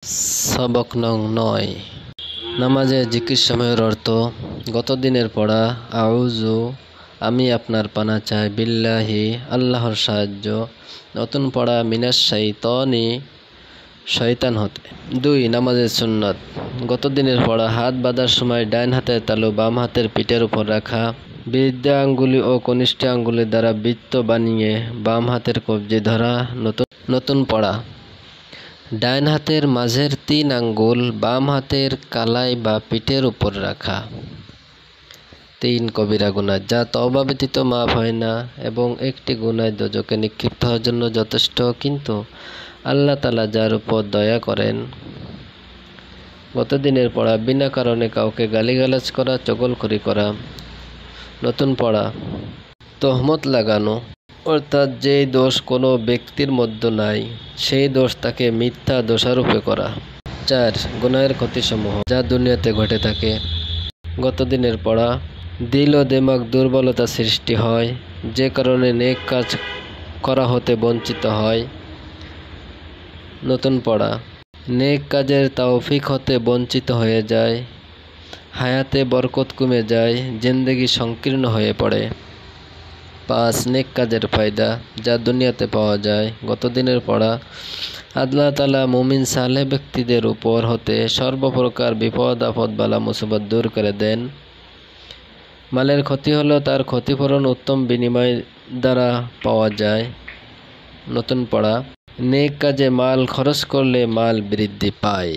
সবক নং ৯। নামাজে জিকির সময়ের অর্থ। গত দিনের পড়া আউযু আমি আপনার পানা চাই, বিল্লাহি আল্লাহর সাহায্য। নতুন পড়া মিনাশ শাইতানি শয়তান হতে। ২. নামাজের সুন্নাত। গত দিনের পড়া হাত বাঁধার সময় ডাইন হাতের তালু বাম হাতের পিঠের উপর রাখা, বৃদ্ধা আঙ্গুলি ও কনিষ্ঠ আঙ্গুলি দ্বারা বৃত্ত বানিয়ে বাম হাতের কবজি ধরা। নতুন পড়া ডাইন হাতের মাঝের ৩ আঙ্গুল বাম হাতের কালাই বা পিঠের উপর রাখা। ৩. কবিরা গুনাহ, যা তওবা ব্যতীত মাফ হয় না এবং একটি গুনাহ দোজখে নিক্ষিপ্ত হওয়ার জন্য যথেষ্ট, কিন্তু আল্লাহ তাআলা যার উপর দয়া করেন। গত দিনের পড়া বিনা কারণে কাউকে গালিগালাজ করা, চগলখড়ি করা। নতুন পড়া তহমত লাগানো, অর্থাৎ যেই দোষ কোনো ব্যক্তির মধ্যে নাই সেই দোষ তাকে মিথ্যা দোষারোপ করা। ৪. গুনাহের ক্ষতিসমূহ, যা দুনিয়াতে ঘটে থাকে। গত দিনের পড়া দিল ও দিমাগ দুর্বলতা সৃষ্টি হয়, যে কারণে নেক কাজ করা হতে বঞ্চিত হয়। নতুন পড়া নেক কাজের তৌফিক হতে বঞ্চিত হয়ে যায়, হায়াতে বরকত কমে যায়, জিন্দেগি সংকীর্ণ হয়ে পড়ে। ৫. নেক কাজের ফায়দা, যা দুনিয়াতে পাওয়া যায়। গত দিনের পড়া আল্লাহ তাআলা মুমিন সালেহ ব্যক্তিদের উপর হতে সর্বপ্রকার বিপদ আপদ বালা মুসিবত দূর করে দেন। মালের ক্ষতি হলেও তার ক্ষতিপূরণ উত্তম বিনিময় দ্বারা পাওয়া যায়। নতুন পড়া নেক কাজে মাল খরচ করলে মাল বৃদ্ধি পায়।